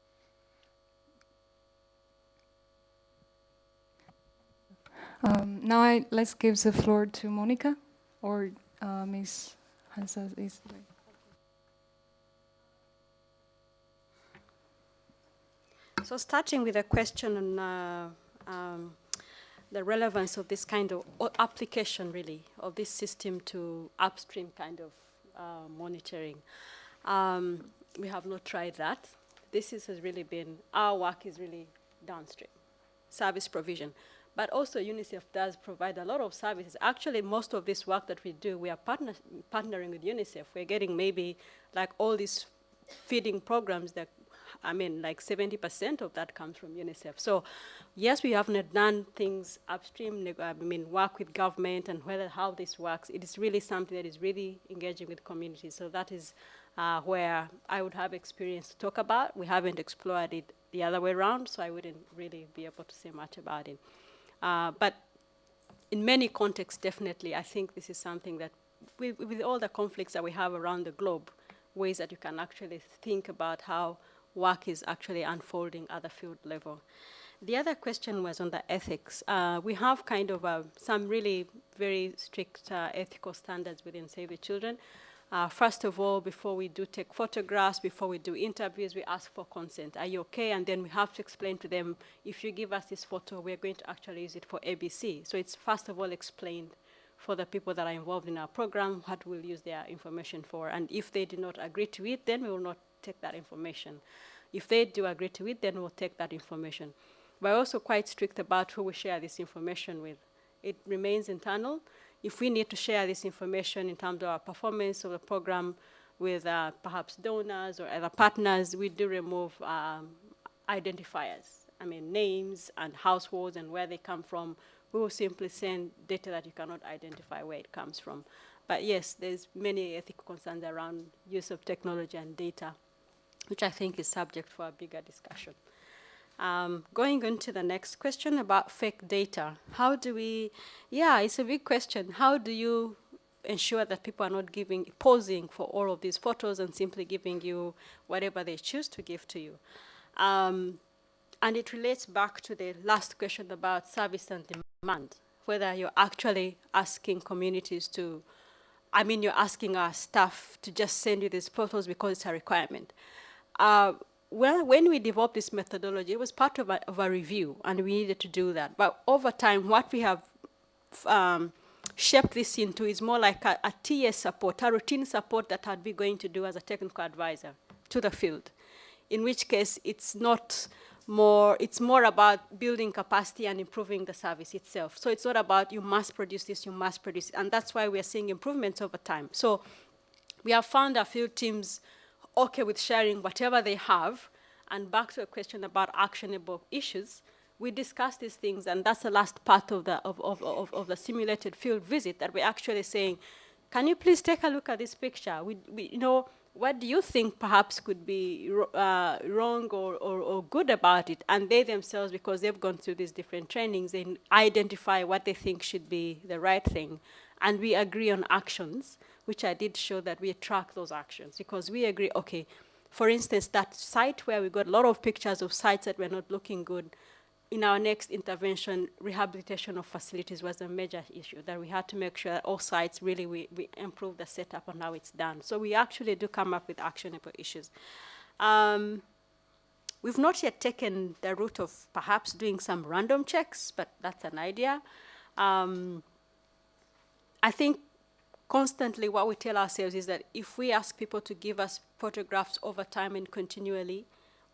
Now let's give the floor to Monica or Ms. Hassan. So starting with a question on the relevance of this kind of application, really, of this system to upstream kind of monitoring. We have not tried that. This has really been, our work is really downstream, service provision. But also UNICEF does provide a lot of services. Actually, most of this work that we do, we are partnering with UNICEF. We're getting maybe like all these feeding programs that, I mean, like 70% of that comes from UNICEF. So yes, we haven't done things upstream, work with government and how this works. It is really something that is really engaging with communities. So that is where I would have experience to talk about. We haven't explored it the other way around, so I wouldn't really be able to say much about it. But in many contexts, definitely, I think this is something that, with all the conflicts that we have around the globe, ways that you can actually think about how work is actually unfolding at the field level. The other question was on the ethics. We have kind of some really very strict ethical standards within Save the Children. First of all, before we do take photographs, before we do interviews, we ask for consent. Are you okay? And then we have to explain to them, if you give us this photo, we're going to actually use it for ABC. So it's first of all explained for the people that are involved in our program what we'll use their information for. And if they do not agree to it, then we will not take that information. If they do agree to it, then we'll take that information. We're also quite strict about who we share this information with. It remains internal. If we need to share this information in terms of our performance of the program with perhaps donors or other partners, we do remove identifiers. I mean, names and households and where they come from. We will simply send data that you cannot identify where it comes from. But yes, there's many ethical concerns around use of technology and data, which I think is subject for a bigger discussion. Going on to the next question about fake data. How do we, it's a big question. How do you ensure that people are not posing for all of these photos and simply giving you whatever they choose to give to you? And it relates back to the last question about service and demand, whether you're actually asking communities to, you're asking our staff to just send you these photos because it's a requirement. Well, when we developed this methodology, it was part of a review, and we needed to do that. But over time, what we have shaped this into is more like a TS support, a routine support that I'd be going to do as a technical advisor to the field. in which case it's more about building capacity and improving the service itself. So it's not about you must produce this, you must produce it. And that's why we're seeing improvements over time. So we have found our field teams okay with sharing whatever they have. And back to a question about actionable issues, we discuss these things, and that's the last part of the simulated field visit, that we're actually saying, can you please take a look at this picture? What do you think perhaps could be wrong or good about it? And they themselves, because they've gone through these different trainings, they identify what they think should be the right thing. And we agree on actions, which I did show that we track those actions, because we agree, okay, for instance, that site where we got a lot of pictures of sites that were not looking good, in our next intervention, rehabilitation of facilities was a major issue, that we had to make sure that all sites really, we improve the setup on how it's done. So we actually do come up with actionable issues. We've not yet taken the route of perhaps doing some random checks, but that's an idea. I think constantly what we tell ourselves is that if we ask people to give us photographs over time and continually,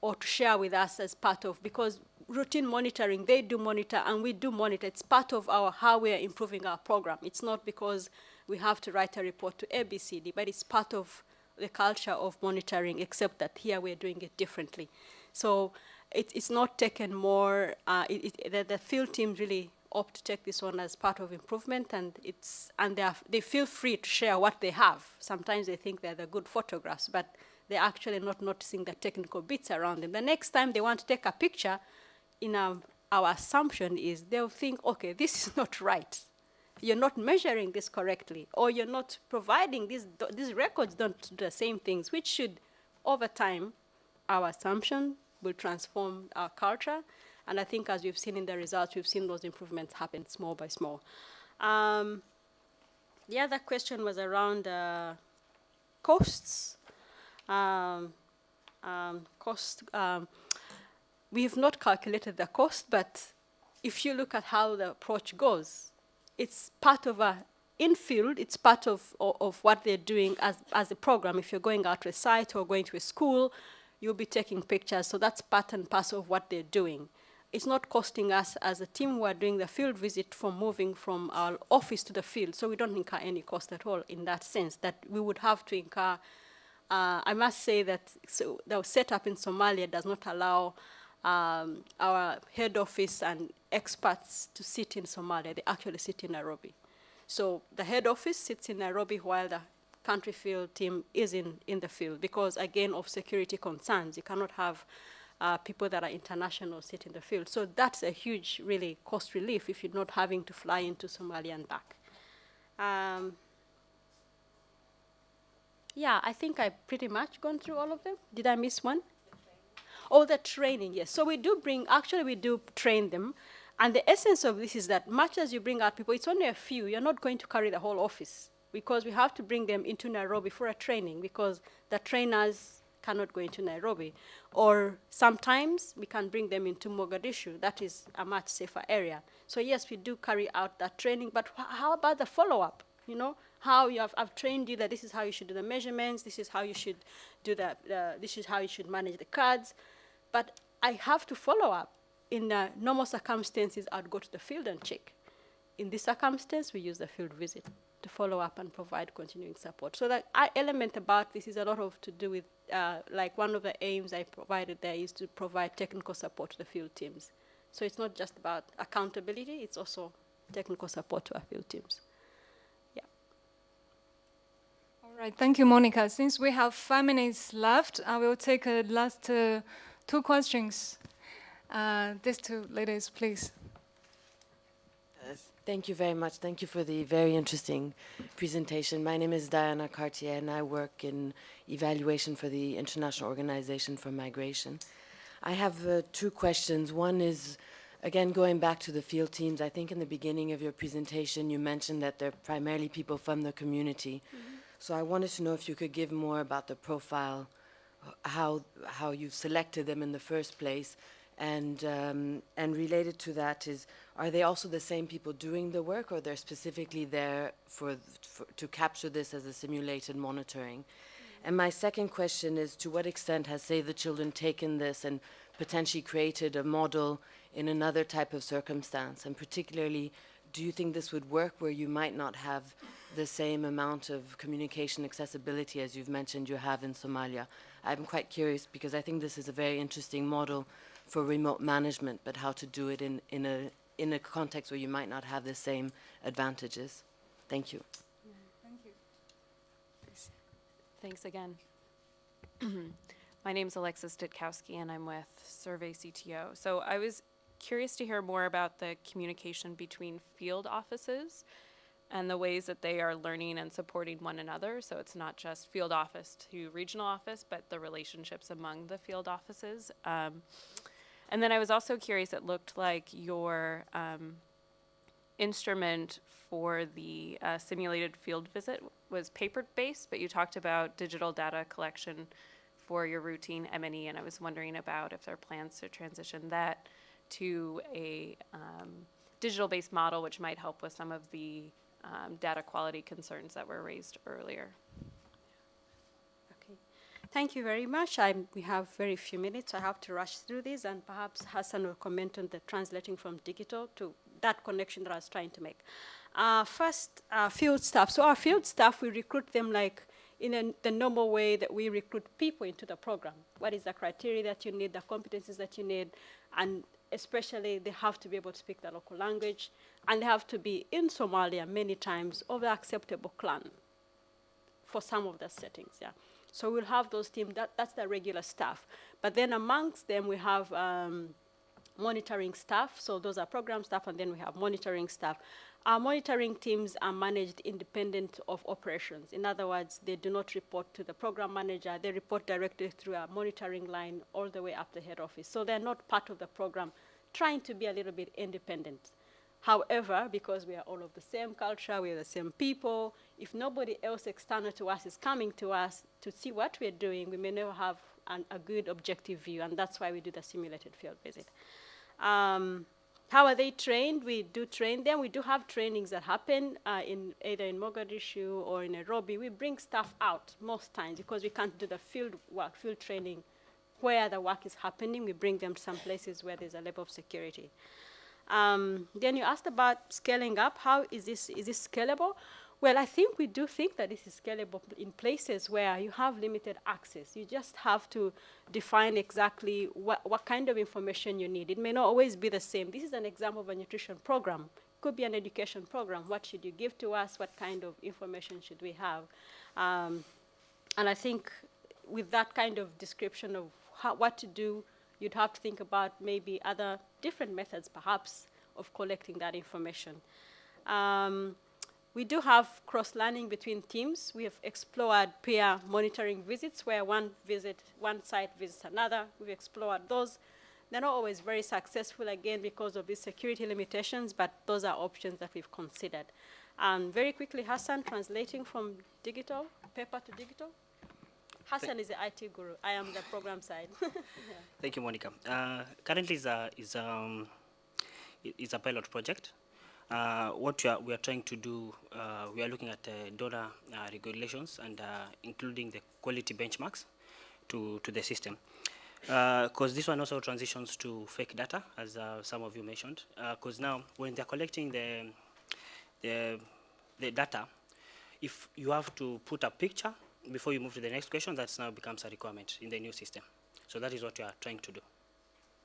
or to share with us as part of, because routine monitoring, they do monitor and we do monitor. It's part of how we are improving our program. It's not because we have to write a report to ABCD, but it's part of the culture of monitoring, except that here we're doing it differently. So it's not taken more, the field teams really opt to take this one as part of improvement, and they feel free to share what they have. Sometimes they think they're the good photographs, but they're actually not noticing the technical bits around them. The next time they want to take a picture, our assumption is they'll think, okay, this is not right. You're not measuring this correctly, or you're not providing these records don't do the same things, which should, over time, our assumption will transform our culture. And I think as we've seen in the results, we've seen those improvements happen small by small. The other question was around costs. We have not calculated the cost, but if you look at how the approach goes, it's part of in-field, it's part of what they're doing as a program. If you're going out to a site or going to a school, you'll be taking pictures, so that's part and parcel of what they're doing. It's not costing us as a team who are doing the field visit from moving from our office to the field, so we don't incur any cost at all in that sense, that we would have to incur. I must say that the setup in Somalia does not allow our head office and experts to sit in Somalia. They actually sit in Nairobi. So the head office sits in Nairobi while the country field team is in the field, because, again, of security concerns. You cannot have people that are international sit in the field. So that's a huge, really, cost relief if you're not having to fly into Somalia and back. Yeah, I think I've pretty much gone through all of them. Did I miss one? Oh, the training, yes. So we do train them. And the essence of this is that much as you bring out people, it's only a few. You're not going to carry the whole office, because we have to bring them into Nairobi for a training, because the trainers cannot go into Nairobi. Or sometimes we can bring them into Mogadishu. That is a much safer area. So yes, we do carry out that training, but how about the follow-up? I've trained you that this is how you should do the measurements, this is how you should do this is how you should manage the cards. But I have to follow up. In normal circumstances, I'd go to the field and check. In this circumstance, we use the field visit to follow up and provide continuing support. So that element about this is a lot to do with, like one of the aims I provided there is to provide technical support to the field teams. So it's not just about accountability, it's also technical support to our field teams. Yeah. All right, thank you, Monica. Since we have 5 minutes left, I will take a last 2 questions. These 2 ladies, please. Thank you very much. Thank you for the very interesting presentation. My name is Diana Cartier, and I work in evaluation for the International Organization for Migration. I have 2 questions. One is, again, going back to the field teams. I think in the beginning of your presentation, you mentioned that they're primarily people from the community. Mm-hmm. So I wanted to know if you could give more about the profile, how you've selected them in the first place. And related to that is, are they also the same people doing the work, or they're specifically there to capture this as a simulated monitoring? And my second question is, to what extent has Save the Children taken this and potentially created a model in another type of circumstance? And particularly, do you think this would work where you might not have the same amount of communication accessibility as you've mentioned you have in Somalia? I'm quite curious because I think this is a very interesting model for remote management, but how to do it in a context where you might not have the same advantages. Thank you. Thanks again. My name's Alexis Ditkowski, and I'm with Survey CTO. So I was curious to hear more about the communication between field offices and the ways that they are learning and supporting one another. So it's not just field office to regional office, but the relationships among the field offices. And then I was also curious, it looked like your instrument for the simulated field visit was paper-based, but you talked about digital data collection for your routine M&E, and I was wondering about if there are plans to transition that to a digital-based model, which might help with some of the data quality concerns that were raised earlier. Okay. Thank you very much. We have very few minutes. I have to rush through this, and perhaps Hassan will comment on the translating from digital to that connection that I was trying to make. First, field staff. So our field staff, we recruit them like in the normal way that we recruit people into the program. What is the criteria that you need, the competencies that you need, and especially they have to be able to speak the local language, and they have to be in Somalia many times of the acceptable clan for some of the settings, yeah. So we'll have those teams, that's the regular staff. But then amongst them we have monitoring staff, so those are program staff, and then we have monitoring staff. Our monitoring teams are managed independent of operations. In other words, they do not report to the program manager, they report directly through a monitoring line all the way up the head office. So they're not part of the program, trying to be a little bit independent. However, because we are all of the same culture, we are the same people, if nobody else external to us is coming to us to see what we're doing, we may never have a good objective view, and that's why we do the simulated field visit. How are they trained? We do train them. We do have trainings that happen either in Mogadishu or in Nairobi. We bring staff out most times because we can't do the field work, field training where the work is happening. We bring them to some places where there's a level of security. Then you asked about scaling up. How is this scalable? Well, I think we do think that this is scalable in places where you have limited access. You just have to define exactly what kind of information you need. It may not always be the same. This is an example of a nutrition program. It could be an education program. What should you give to us? What kind of information should we have? And I think with that kind of description of what to do, you'd have to think about maybe other different methods, perhaps, of collecting that information. We do have cross-learning between teams. We have explored peer monitoring visits where one site visits another. We've explored those. They're not always very successful, again, because of these security limitations, but those are options that we've considered. Very quickly, Hassan, translating from digital, paper to digital. Hassan is the IT guru. I am the program side. Yeah. Thank you, Monica. Currently is a pilot project. What we are trying to do, we are looking at donor regulations and including the quality benchmarks to the system. Because this one also transitions to fake data, as some of you mentioned. Because now, when they're collecting the data, if you have to put a picture before you move to the next question, that now becomes a requirement in the new system. So that is what we are trying to do.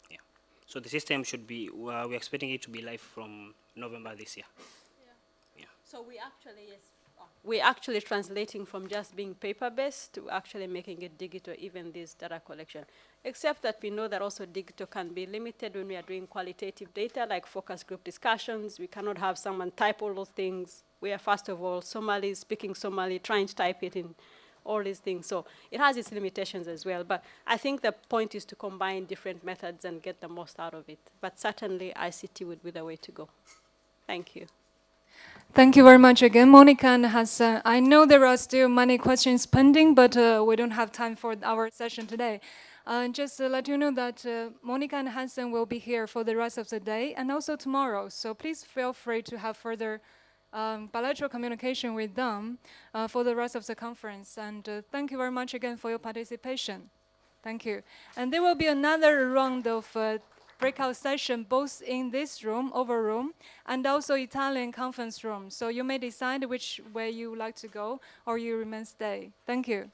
Yeah. So the system should be, we're expecting it to be live from November this year. Yeah. So we actually, yes, we're actually translating from just being paper-based to actually making it digital, even this data collection. Except that we know that also digital can be limited when we are doing qualitative data, like focus group discussions. We cannot have someone type all those things. We are, first of all, Somalis speaking Somali, trying to type it in, all these things. So it has its limitations as well. But I think the point is to combine different methods and get the most out of it. But certainly ICT would be the way to go. Thank you. Thank you very much again, Monica and Hassan. I know there are still many questions pending, but we don't have time for our session today. Just to let you know that Monica and Hassan will be here for the rest of the day and also tomorrow. So please feel free to have further bilateral communication with them for the rest of the conference. And thank you very much again for your participation. Thank you. And there will be another round of breakout session both in this room, over room, and also Italian conference room. So you may decide which way you would like to go or you remain stay. Thank you.